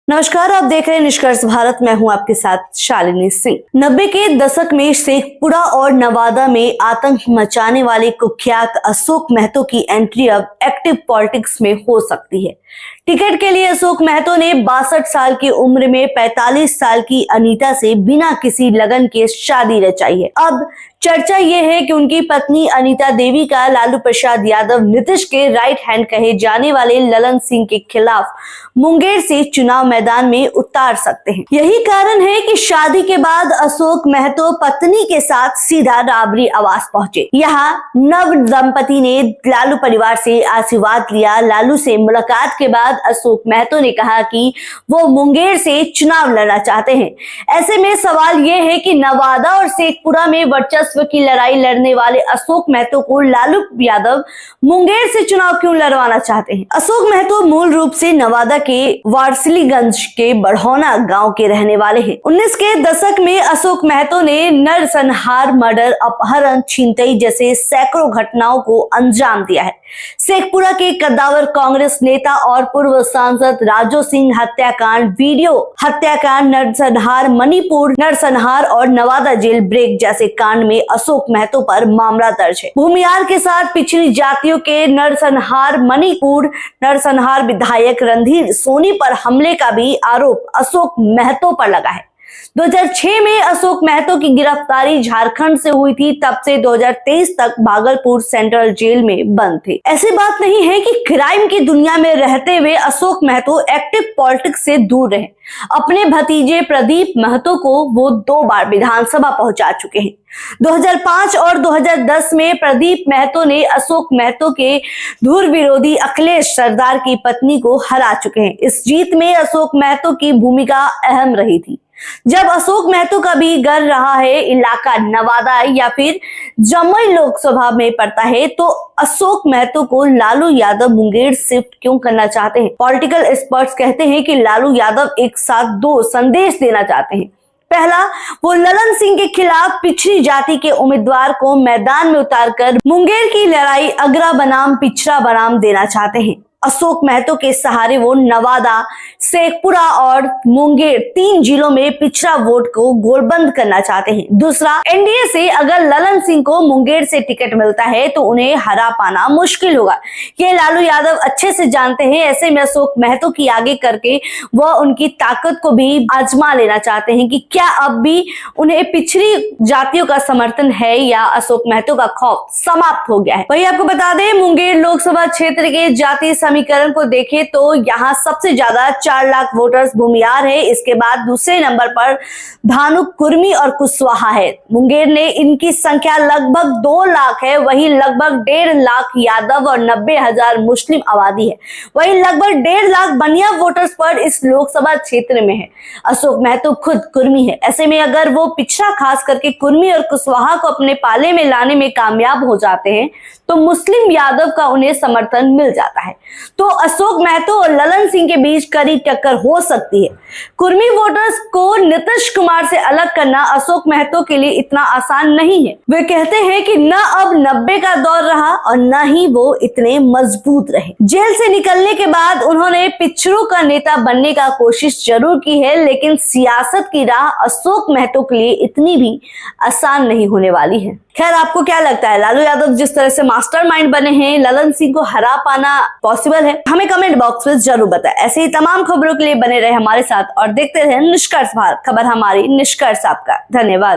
नमस्कार, आप देख रहे हैं निष्कर्ष भारत। मैं हूं आपके साथ शालिनी सिंह। 90 के दशक में शेखपुरा और नवादा में आतंक मचाने वाले कुख्यात अशोक महतो की एंट्री अब एक्टिव पॉलिटिक्स में हो सकती है। टिकट के लिए अशोक महतो ने 62 साल की उम्र में 45 साल की अनीता से बिना किसी लगन के शादी रचाई है। अब चर्चा ये है कि उनकी पत्नी अनीता देवी का लालू प्रसाद यादव नीतीश के राइट हैंड कहे जाने वाले ललन सिंह के खिलाफ मुंगेर से चुनाव मैदान में उतार सकते हैं। यही कारण है कि शादी के बाद अशोक महतो पत्नी के साथ सीधा राबरी आवास पहुंचे। यहाँ नव दंपति ने लालू परिवार से आशीर्वाद लिया। लालू से मुलाकात के बाद अशोक महतो ने कहा कि वो मुंगेर से चुनाव लड़ना चाहते हैं। ऐसे में सवाल ये है कि नवादा और शेखपुरा में वर्चस्व की लड़ाई लड़ने वाले अशोक महतो को लालू यादव मुंगेर से चुनाव क्यों लड़वाना चाहते हैं। अशोक महतो मूल रूप से नवादा के वारसिलीगंज के बढ़ौना गांव के रहने वाले हैं। 19 के दशक में अशोक महतो ने नरसंहार, मर्डर, अपहरण, छीनताई जैसे सैकड़ों घटनाओं को अंजाम दिया है। शेखपुरा के कद्दावर कांग्रेस नेता और पूर्व सांसद राजू सिंह हत्याकांड, वीडियो हत्याकांड, नरसंहार, मणिपुर नरसंहार और नवादा जेल ब्रेक जैसे कांड में अशोक महतो पर मामला दर्ज है। भूमियार के साथ पिछड़ी जातियों के नरसंहार, मणिपुर नरसंहार विधायक रणधीर सोनी पर हमले का भी आरोप अशोक महतो पर लगा है। 2006 में अशोक महतो की गिरफ्तारी झारखंड से हुई थी। तब से 2023 तक भागलपुर सेंट्रल जेल में बंद थे। ऐसी बात नहीं है कि क्राइम की दुनिया में रहते हुए अशोक महतो एक्टिव पॉलिटिक्स से दूर रहे। अपने भतीजे प्रदीप महतो को वो 2 बार विधानसभा पहुंचा चुके हैं। 2005 और 2010 में प्रदीप महतो ने अशोक महतो के धुर विरोधी अखिलेश सरदार की पत्नी को हरा चुके हैं। इस जीत में अशोक महतो की भूमिका अहम रही थी। जब अशोक महतो का भी घर रहा है इलाका नवादा या फिर जमुई लोकसभा में पड़ता है, तो अशोक महतो को लालू यादव मुंगेर शिफ्ट क्यों करना चाहते हैं। पॉलिटिकल एक्सपर्ट्स कहते हैं कि लालू यादव एक साथ 2 संदेश देना चाहते हैं। पहला, वो ललन सिंह के खिलाफ पिछड़ी जाति के उम्मीदवार को मैदान में उतारकर मुंगेर की लड़ाई अगरा बनाम पिछड़ा बनाम देना चाहते हैं। अशोक महतो के सहारे वो नवादा, शेखपुरा और मुंगेर 3 जिलों में पिछड़ा वोट को गोलबंद करना चाहते हैं। दूसरा, एनडीए से अगर ललन सिंह को मुंगेर से टिकट मिलता है तो उन्हें हरा पाना मुश्किल होगा। ये लालू यादव अच्छे से जानते हैं। ऐसे में अशोक महतो की आगे करके वह उनकी ताकत को भी आजमा लेना चाहते हैं कि क्या अब भी उन्हें पिछड़ी जातियों का समर्थन है या अशोक महतो का खौफ समाप्त हो गया है। वही आपको बता दें, मुंगेर लोकसभा क्षेत्र के जातीय समीकरण को देखें तो यहाँ सबसे ज्यादा 4 लाख वोटर्स भूमियार है। इसके बाद दूसरे नंबर पर धानुक, कुर्मी और कुशवाहा है। मुंगेर ने इनकी संख्या लगभग 2 लाख है। वही लगभग 1.5 लाख यादव और 90,000 मुस्लिम आबादी है। वही लगभग 1.5 लाख बनिया वोटर्स पर इस लोकसभा क्षेत्र में है। अशोक महतो खुद कुर्मी है। ऐसे में अगर वो पिछड़ा खास करके कुर्मी और कुशवाहा को अपने पाले में लाने में कामयाब हो जाते हैं तो मुस्लिम यादव का उन्हें समर्थन मिल जाता है। तो अशोक महतो और ललन सिंह के बीच कड़ी टक्कर हो सकती है। कुर्मी वोटर्स को नीतीश कुमार से अलग करना अशोक महतो के लिए इतना आसान नहीं है। वे कहते हैं कि न अब 90 का दौर रहा और न ही वो इतने मजबूत रहे। जेल से निकलने के बाद उन्होंने पिछड़ों का नेता बनने का कोशिश जरूर की है, लेकिन सियासत की राह अशोक महतो के लिए इतनी भी आसान नहीं होने वाली है। खैर, आपको क्या लगता है? लालू यादव जिस तरह से मास्टरमाइंड बने हैं, ललन सिंह को हरा पाना पॉसिबल है? हमें कमेंट बॉक्स में जरूर बताएं। ऐसे ही तमाम खबरों के लिए बने रहे हमारे साथ और देखते रहे निष्कर्ष भारत। खबर हमारी, निष्कर्ष आपका। धन्यवाद।